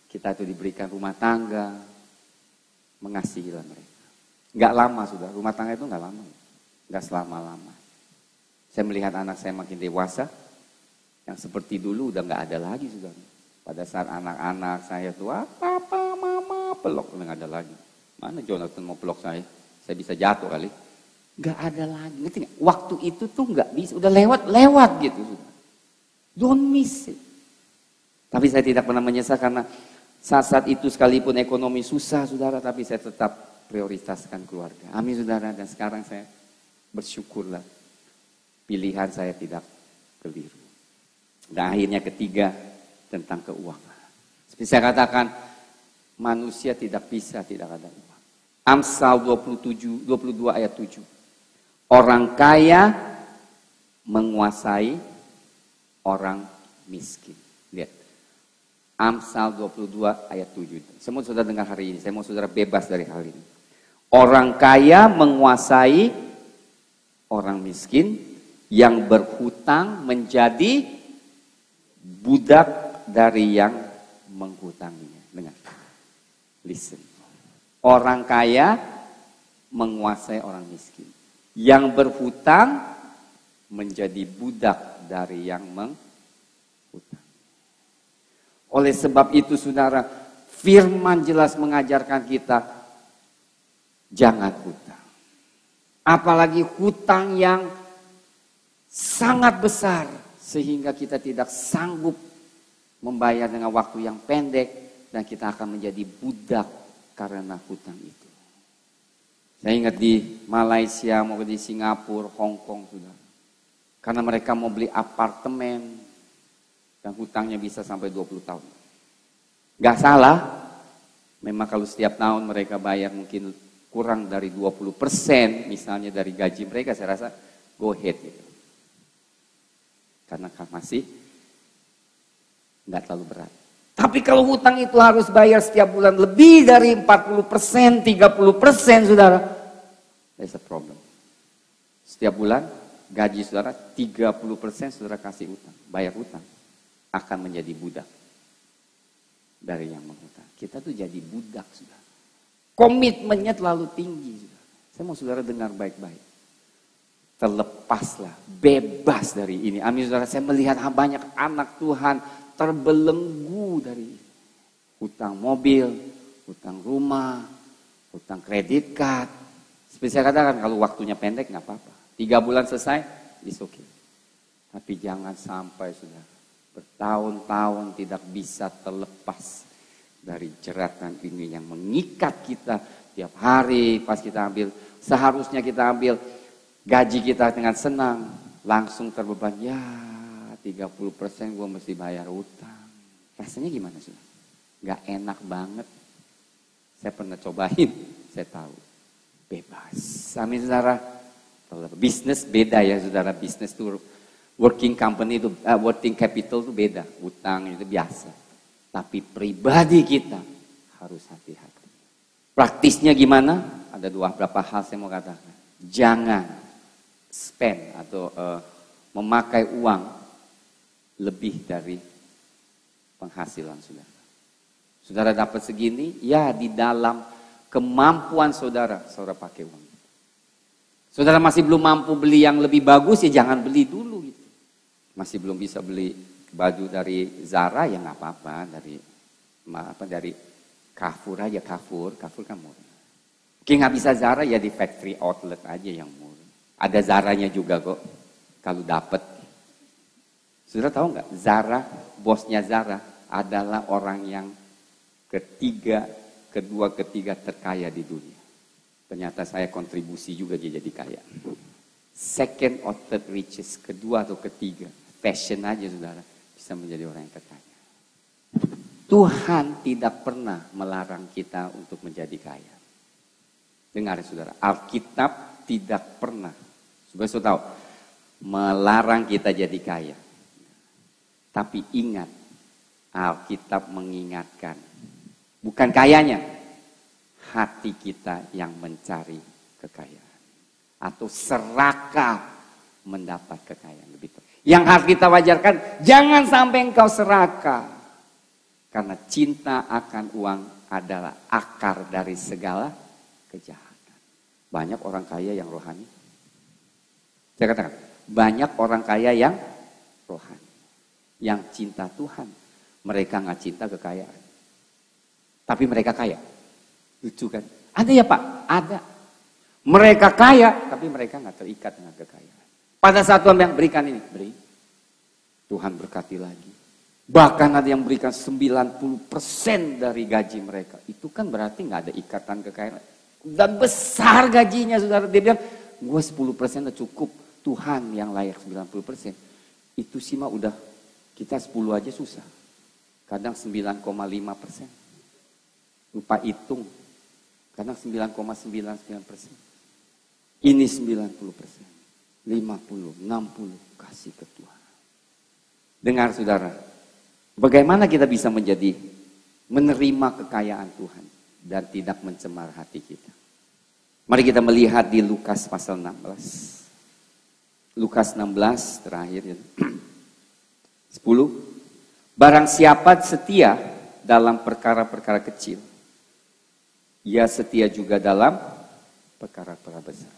Kita itu diberikan rumah tangga, mengasihilah mereka. Gak lama saudara, rumah tangga itu gak lama. Gak selama-lama. Saya melihat anak saya makin dewasa, yang seperti dulu udah gak ada lagi saudara. Pada saat anak-anak saya tuh, papa, mama, peluk, udah gak ada lagi. Mana Jonathan mau peluk saya bisa jatuh kali. Gak ada lagi, ngerti gak? Waktu itu tuh gak bisa, udah lewat gitu. Don't miss it. Tapi saya tidak pernah menyesal karena saat-saat itu sekalipun ekonomi susah saudara, tapi saya tetap prioritaskan keluarga. Amin saudara, dan sekarang saya bersyukurlah pilihan saya tidak keliru. Dan akhirnya ketiga tentang keuangan. Seperti saya katakan, manusia tidak bisa tidak ada uang. Amsal 22 ayat 7. Orang kaya menguasai orang miskin. Lihat. Amsal 22 ayat 7. Saya mau saudara dengar hari ini. Saya mau saudara bebas dari hal ini. Orang kaya menguasai orang miskin. Yang berhutang menjadi budak dari yang menghutanginya. Dengar. Listen. Orang kaya menguasai orang miskin. Yang berhutang menjadi budak dari yang menghutang. Oleh sebab itu saudara, firman jelas mengajarkan kita jangan hutang. Apalagi hutang yang sangat besar sehingga kita tidak sanggup membayar dengan waktu yang pendek dan kita akan menjadi budak karena hutang itu. Saya ingat di Malaysia, mau di Singapura, Hong Kong saudara. Karena mereka mau beli apartemen dan hutangnya bisa sampai 20 tahun. Gak salah, memang kalau setiap tahun mereka bayar mungkin kurang dari 20% misalnya dari gaji mereka, saya rasa go ahead gitu. Karena masih gak terlalu berat. Tapi kalau hutang itu harus bayar setiap bulan lebih dari 40%, 30% saudara, that's a problem. Setiap bulan gaji saudara 30% saudara kasih hutang, bayar hutang, akan menjadi budak dari yang menghutang. Kita tuh jadi budak saudara. Komitmennya terlalu tinggi saudara. Saya mau saudara dengar baik-baik. Terlepaslah, bebas dari ini. Amin saudara, saya melihat banyak anak Tuhan terbelenggu dari hutang mobil, hutang rumah, hutang kredit card. Seperti saya katakan, kalau waktunya pendek nggak apa-apa. 3 bulan selesai, it's okay. Tapi jangan sampai sudah bertahun-tahun tidak bisa terlepas dari jeratan ini yang mengikat kita tiap hari. Pas kita ambil, seharusnya kita ambil gaji kita dengan senang, langsung terbeban, ya 30% gue mesti bayar utang. Rasanya gimana sih? Gak enak banget. Saya pernah cobain, saya tahu. Bebas. Amin saudara. Bisnis beda ya saudara. Bisnis itu working company itu, working capital itu beda. Utang itu biasa. Tapi pribadi kita harus hati-hati. Praktisnya gimana? Ada beberapa hal saya mau katakan. Jangan spend atau memakai uang lebih dari penghasilan saudara. Saudara dapat segini, ya di dalam kemampuan saudara, saudara pakai uang. Saudara masih belum mampu beli yang lebih bagus, ya jangan beli dulu gitu. Masih belum bisa beli baju dari Zara, ya nggak apa-apa, dari Carrefour aja, Carrefour kan murah. Oke, nggak bisa Zara, ya di factory outlet aja yang murah. Ada Zaranya juga kok, kalau dapat. Saudara tahu nggak, Zara, bosnya Zara adalah orang yang kedua, ketiga terkaya di dunia. Ternyata saya kontribusi juga dia jadi kaya. Second or third richest, kedua atau ketiga. Fashion aja saudara, bisa menjadi orang yang terkaya. Tuhan tidak pernah melarang kita untuk menjadi kaya. Dengar saudara, Alkitab tidak pernah, saudara tahu, melarang kita jadi kaya. Tapi ingat, Alkitab mengingatkan, bukan kayanya, hati kita yang mencari kekayaan. Atau serakah mendapat kekayaan. Lebih yang harus kita wajarkan, jangan sampai engkau serakah. Karena cinta akan uang adalah akar dari segala kejahatan. Banyak orang kaya yang rohani. Saya katakan, banyak orang kaya yang rohani. Yang cinta Tuhan. Mereka nggak cinta kekayaan. Tapi mereka kaya. Lucu kan? Ada ya Pak? Ada. Mereka kaya, tapi mereka nggak terikat dengan kekayaan. Pada saat Tuhan yang berikan ini, beri. Tuhan berkati lagi. Bahkan ada yang berikan 90% dari gaji mereka. Itu kan berarti nggak ada ikatan kekayaan. Dan besar gajinya saudara. Dia bilang, gue 10% udah cukup. Tuhan yang layak 90%. Itu sih mah udah, kita 10 aja susah. Kadang 9,5%. Lupa hitung. Kadang 9,99%. Ini 90%. 50, 60 kasih ke Tuhan. Dengar saudara. Bagaimana kita bisa menerima kekayaan Tuhan. Dan tidak mencemar hati kita. Mari kita melihat di Lukas pasal 16. Lukas 16 terakhir. 10. Barang siapa setia dalam perkara-perkara kecil, ia setia juga dalam perkara-perkara besar.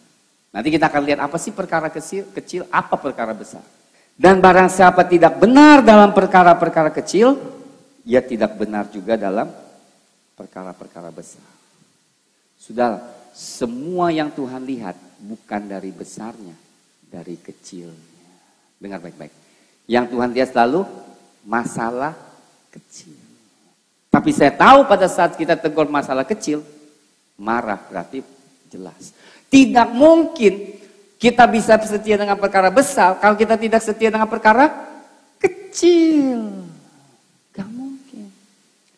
Nanti kita akan lihat apa sih perkara kecil, apa perkara besar. Dan barang siapa tidak benar dalam perkara-perkara kecil, ia tidak benar juga dalam perkara-perkara besar. Sudah, semua yang Tuhan lihat bukan dari besarnya, dari kecilnya. Dengar baik-baik. Yang Tuhan lihat selalu masalah kecil. Tapi saya tahu pada saat kita tegur masalah kecil, marah berarti jelas. Tidak mungkin kita bisa setia dengan perkara besar kalau kita tidak setia dengan perkara kecil. Gak mungkin.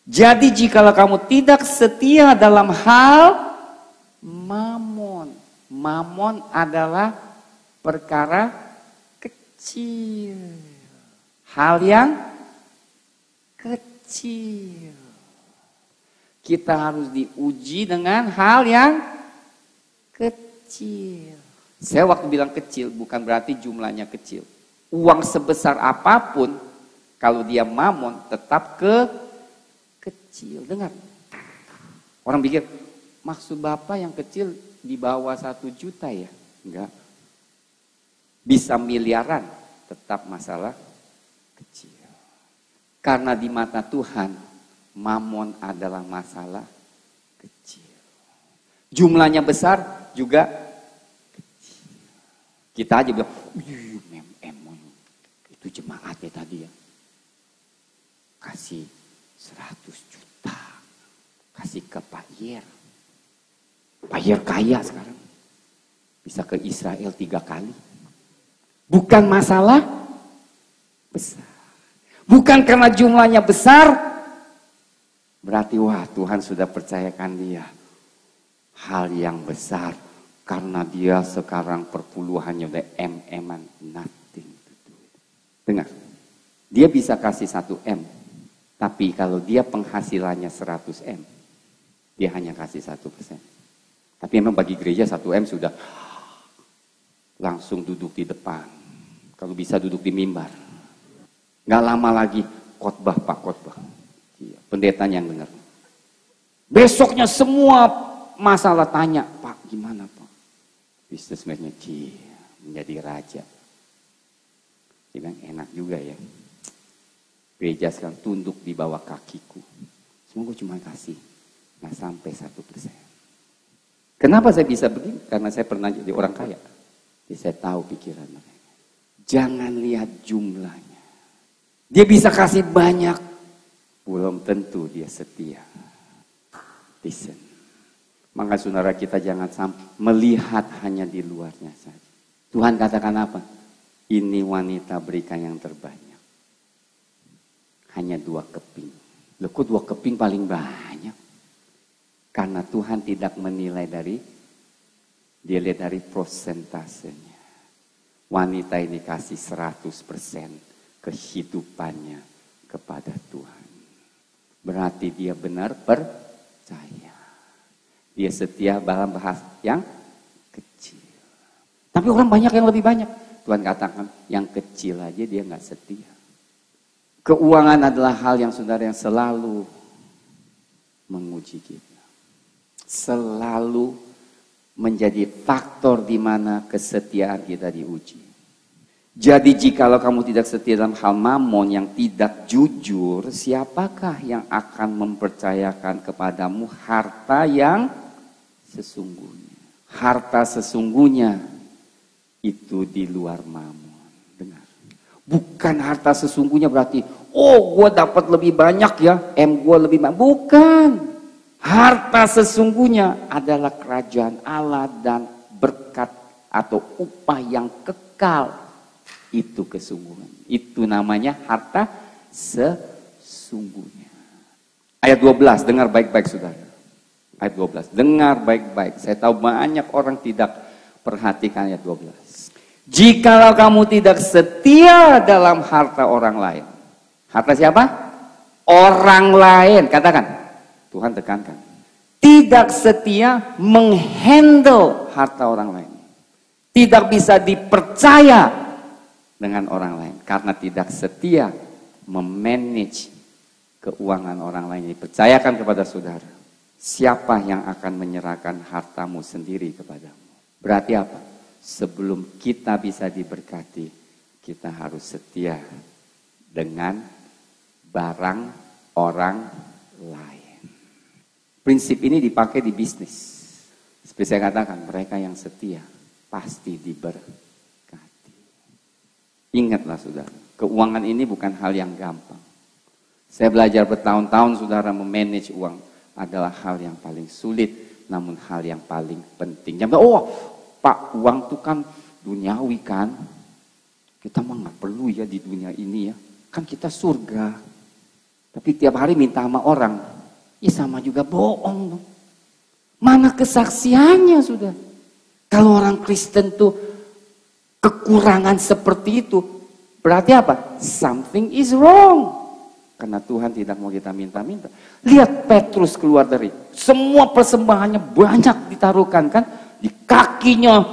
Jadi jikalau kamu tidak setia dalam hal mamon. Mamon adalah perkara kecil. Hal yang kecil. Kita harus diuji dengan hal yang kecil. Saya waktu bilang kecil bukan berarti jumlahnya kecil. Uang sebesar apapun kalau dia mamon tetap kecil. Dengar. Orang pikir maksud Bapak yang kecil di bawah 1 juta ya? Enggak. Bisa miliaran tetap masalah kecil. Karena di mata Tuhan mamon adalah masalah kecil. Jumlahnya besar juga kecil. Kita aja bilang, itu jemaatnya tadi ya. kasih 100 juta. Kasih ke Pak Yer. Pak Yer kaya sekarang. Bisa ke Israel 3 kali. Bukan masalah besar. Bukan karena jumlahnya besar, berarti wah Tuhan sudah percayakan dia hal yang besar. Karena dia sekarang perpuluhannya udah M-an, nothing to do. Dengar, dia bisa kasih 1 M, tapi kalau dia penghasilannya 100 M, dia hanya kasih 1%. Tapi memang bagi gereja 1 M sudah langsung duduk di depan. Kalau bisa duduk di mimbar. Gak lama lagi khotbah Pak, khotbah. Pendetanya yang dengar. Besoknya semua masalah tanya, Pak gimana Pak? Bisnismennya menjadi raja. Dia bilang enak juga ya. Gereja sekarang tunduk di bawah kakiku. Semua gue cuma kasih. Gak sampai 1%. Kenapa saya bisa begini? Karena saya pernah jadi orang kaya. Jadi saya tahu pikiran mereka. Jangan lihat jumlahnya. Dia bisa kasih banyak, belum tentu dia setia. Listen. Maka saudara kita jangan sampai melihat hanya di luarnya saja. Tuhan katakan apa? Ini wanita berikan yang terbanyak. Hanya 2 keping. Loh kok 2 keping paling banyak? Karena Tuhan tidak menilai dia lihat dari prosentasenya. Wanita ini kasih 100%. Kehidupannya kepada Tuhan. Berarti dia benar percaya. Dia setia dalam bahasa yang kecil. Tapi orang banyak yang lebih banyak. Tuhan katakan yang kecil aja dia gak setia. Keuangan adalah hal yang saudara yang selalu menguji kita. Selalu menjadi faktor di mana kesetiaan kita diuji. Jadi jikalau kamu tidak setia dalam hal mamon yang tidak jujur, siapakah yang akan mempercayakan kepadamu harta yang sesungguhnya? Harta sesungguhnya itu di luar mamon. Dengar. Bukan harta sesungguhnya berarti, oh gue dapat lebih banyak ya, M gue lebih banyak. Bukan. Harta sesungguhnya adalah kerajaan Allah dan berkat atau upah yang kekal. Itu kesungguhan. Itu namanya harta sesungguhnya. Ayat 12, dengar baik-baik saudara. Ayat 12, dengar baik-baik. Saya tahu banyak orang tidak perhatikan ayat 12. Jikalau kamu tidak setia dalam harta orang lain. Harta siapa? Orang lain. Katakan. Tuhan tekankan. Tidak setia menghandle harta orang lain. Tidak bisa dipercaya dengan orang lain. Karena tidak setia memanage keuangan orang lain. Percayakan kepada saudara. Siapa yang akan menyerahkan hartamu sendiri kepadamu? Berarti apa? Sebelum kita bisa diberkati, kita harus setia dengan barang orang lain. Prinsip ini dipakai di bisnis. Seperti saya katakan, mereka yang setia pasti diberkati. Ingatlah saudara, keuangan ini bukan hal yang gampang. Saya belajar bertahun-tahun saudara memanage uang adalah hal yang paling sulit, namun hal yang paling penting. Jangan, oh Pak uang itu kan duniawi kan, kita mah nggak perlu ya di dunia ini ya, kan kita surga. Tapi tiap hari minta sama orang, ya sama juga bohong. Mana kesaksiannya sudah? Kalau orang Kristen tuh kekurangan seperti itu, berarti apa? Something is wrong. Karena Tuhan tidak mau kita minta-minta. Lihat Petrus keluar dari, semua persembahannya banyak ditaruhkan kan. Di kakinya,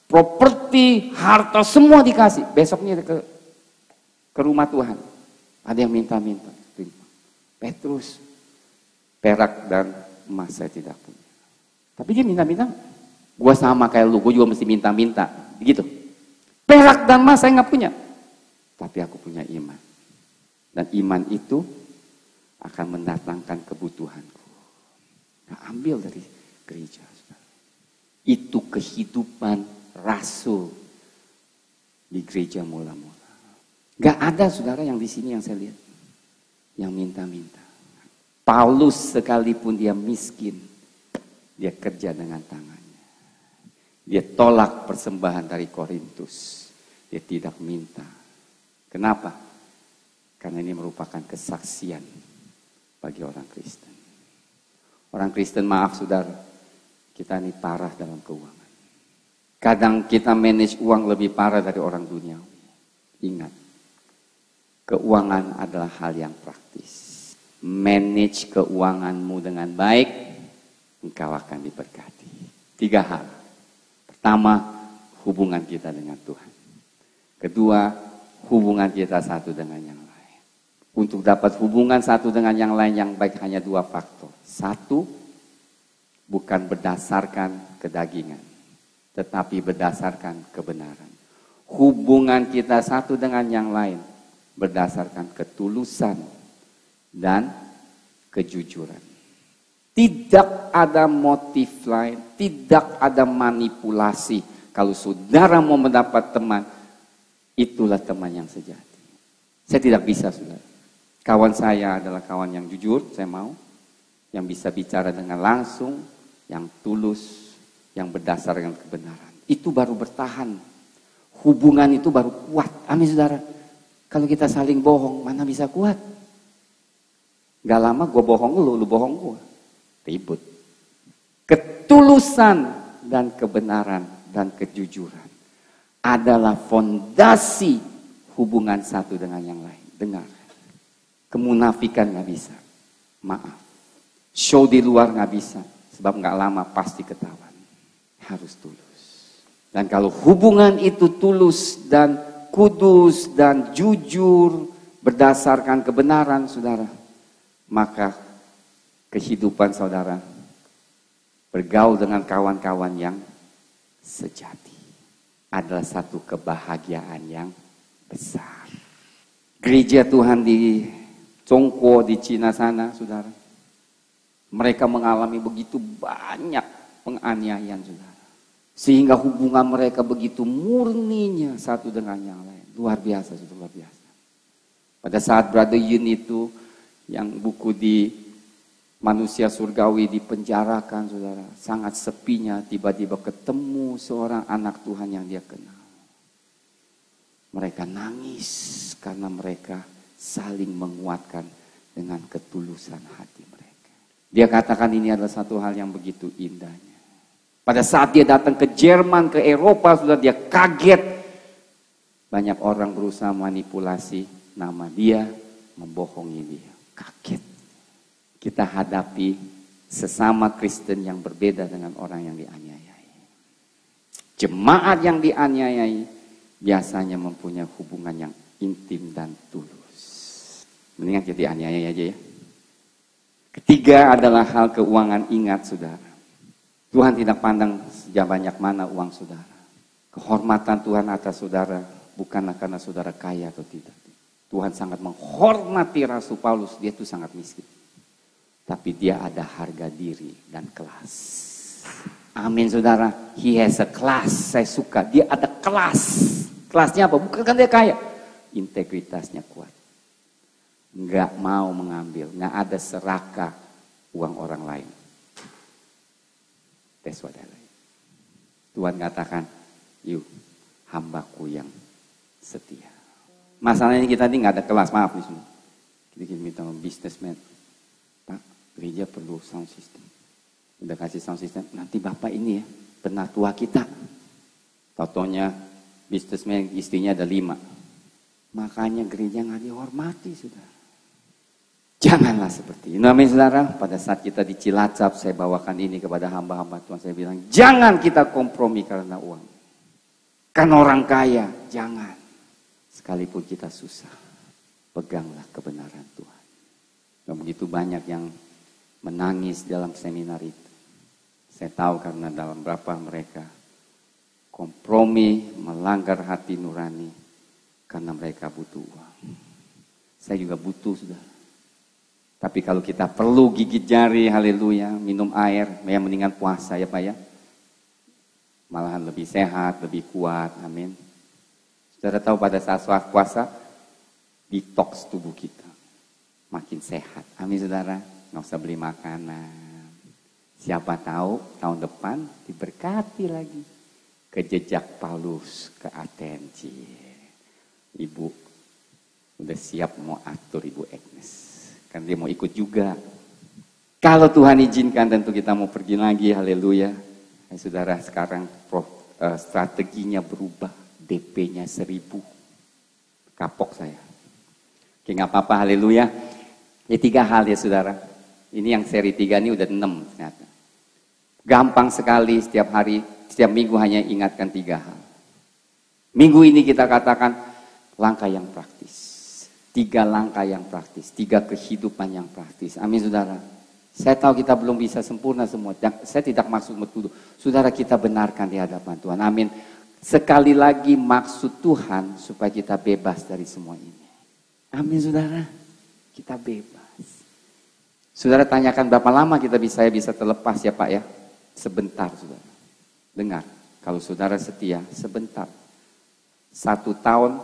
properti, harta semua dikasih. Besoknya ke rumah Tuhan. Ada yang minta-minta. Petrus, perak dan emas saya tidak punya. Tapi dia minta-minta. Gua sama kayak lu, gue juga mesti minta-minta. Begitu. Perak dan emas saya nggak punya. Tapi aku punya iman. Dan iman itu akan mendatangkan kebutuhanku. Nah, ambil dari gereja. Itu kehidupan rasul di gereja mula-mula. Gak ada saudara yang di sini yang saya lihat. yang minta-minta. Paulus sekalipun dia miskin, dia kerja dengan tangannya. Dia tolak persembahan dari Korintus. Dia tidak minta. Kenapa? Karena ini merupakan kesaksian bagi orang Kristen. Orang Kristen, maaf saudara, kita ini parah dalam keuangan. Kadang kita manage uang lebih parah dari orang dunia. Ingat, keuangan adalah hal yang praktis. Manage keuanganmu dengan baik, engkau akan diberkati. 3 hal. Pertama, hubungan kita dengan Tuhan. Kedua, hubungan kita satu dengan yang lain. Untuk dapat hubungan satu dengan yang lain yang baik hanya 2 faktor. 1, bukan berdasarkan kedagingan, tetapi berdasarkan kebenaran. Hubungan kita satu dengan yang lain berdasarkan ketulusan dan kejujuran. Tidak ada motif lain, tidak ada manipulasi. Kalau saudara mau mendapat teman, itulah teman yang sejati. Saya tidak bisa, saudara. Kawan saya adalah kawan yang jujur, saya mau. Yang bisa bicara dengan langsung, yang tulus, yang berdasarkan kebenaran. Itu baru bertahan. Hubungan itu baru kuat. Amin, saudara. Kalau kita saling bohong, mana bisa kuat? Gak lama gue bohong lu bohong gue. Ribut. Ketulusan dan kebenaran dan kejujuran adalah fondasi hubungan satu dengan yang lain. Dengar. Kemunafikan gak bisa. Maaf. Show di luar gak bisa. Sebab gak lama pasti ketahuan. Harus tulus. Dan kalau hubungan itu tulus dan kudus dan jujur berdasarkan kebenaran, saudara, maka kehidupan saudara bergaul dengan kawan-kawan yang sejati adalah satu kebahagiaan yang besar. Gereja Tuhan di Congko di Cina sana, saudara, mereka mengalami begitu banyak penganiayaan, saudara, sehingga hubungan mereka begitu murninya satu dengan yang lain. Luar biasa, saudara, luar biasa. Pada saat Brother Yun itu yang buku di Manusia Surgawi dipenjarakan, saudara, sangat sepinya, tiba-tiba ketemu seorang anak Tuhan yang dia kenal. Mereka nangis karena mereka saling menguatkan dengan ketulusan hati mereka. Dia katakan ini adalah satu hal yang begitu indahnya. Pada saat dia datang ke Jerman, ke Eropa, saudara, dia kaget. Banyak orang berusaha manipulasi nama dia, membohongi dia. Kaget. Kita hadapi sesama Kristen yang berbeda dengan orang yang dianiayai. Jemaat yang dianiayai biasanya mempunyai hubungan yang intim dan tulus. Mendingan kita dianiayai aja ya. Ketiga adalah hal keuangan. Ingat, saudara, Tuhan tidak pandang sejak banyak mana uang saudara. Kehormatan Tuhan atas saudara bukanlah karena saudara kaya atau tidak. Tuhan sangat menghormati Rasul Paulus, dia itu sangat miskin. Tapi dia ada harga diri dan kelas. Amin, saudara. He has a class. Saya suka. Dia ada kelas. Kelasnya apa? Bukan kan dia kaya. Integritasnya kuat. Nggak mau mengambil. Nggak ada serakah uang orang lain. That's what I like. Tuhan katakan, you hambaku yang setia. Masalahnya kita ini nggak ada kelas, maaf nih semua. Kita minta businessman, Pak, gereja perlu sound system. Udah kasih sound system, nanti bapak ini ya, penatua kita. Fotonya businessman istrinya ada 5. Makanya gereja nggak dihormati, saudara. Janganlah seperti ini. Amin, saudara. Pada saat kita di Cilacap, saya bawakan ini kepada hamba-hamba Tuhan. Saya bilang, jangan kita kompromi karena uang. Kan orang kaya, jangan. Sekalipun kita susah, peganglah kebenaran Tuhan. Gak begitu banyak yang menangis dalam seminar itu. Saya tahu karena dalam berapa mereka kompromi, melanggar hati nurani karena mereka butuh uang. Saya juga butuh, saudara. Tapi kalau kita perlu gigit jari, haleluya, minum air, ya mendingan puasa ya Pak ya. Malahan lebih sehat, lebih kuat, amin. Saudara tahu pada saat puasa, detox tubuh kita. makin sehat. Amin saudara, nggak usah beli makanan. Siapa tahu tahun depan diberkati lagi. Ke jejak Paulus, ke Atenci. Ibu udah siap mau atur Ibu Agnes. Kan dia mau ikut juga. Kalau Tuhan izinkan tentu kita mau pergi lagi, haleluya. Saudara sekarang strateginya berubah, DP-nya 1.000. Kapok saya. Oke gak apa-apa, haleluya. Ini 3 hal ya saudara. Ini yang seri 3 ini udah 6 ternyata. Gampang sekali setiap hari, setiap minggu hanya ingatkan 3 hal. Minggu ini kita katakan langkah yang praktis. 3 langkah yang praktis, 3 kehidupan yang praktis. Amin saudara. Saya tahu kita belum bisa sempurna semua. Saya tidak maksud menuduh. Saudara kita benarkan di hadapan Tuhan. Amin. Sekali lagi maksud Tuhan supaya kita bebas dari semua ini. Amin saudara. Kita bebas. Saudara tanyakan berapa lama saya bisa terlepas ya Pak ya? Sebentar saudara. Dengar, kalau saudara setia sebentar. 1 tahun,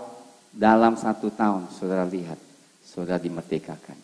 dalam 1 tahun saudara lihat, saudara dimerdekakan.